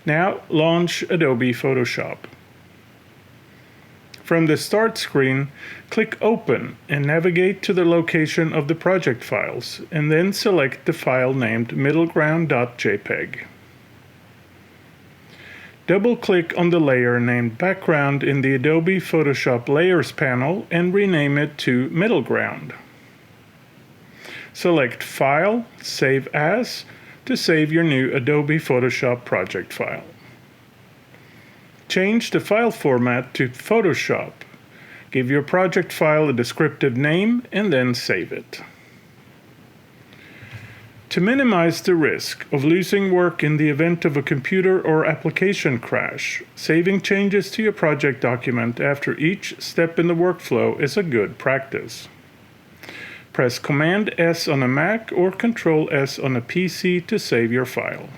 Now launch Adobe Photoshop. From the Start screen, click Open and navigate to the location of the project files, and then select the file named middleground.jpg. Double-click on the layer named Background in the Adobe Photoshop Layers panel and rename it to Middle Ground. Select File, Save As to save your new Adobe Photoshop project file. Change the file format to Photoshop. Give your project file a descriptive name and then save it. To minimize the risk of losing work in the event of a computer or application crash, saving changes to your project document after each step in the workflow is a good practice. Press Command-S on a Mac or Control-S on a PC to save your file.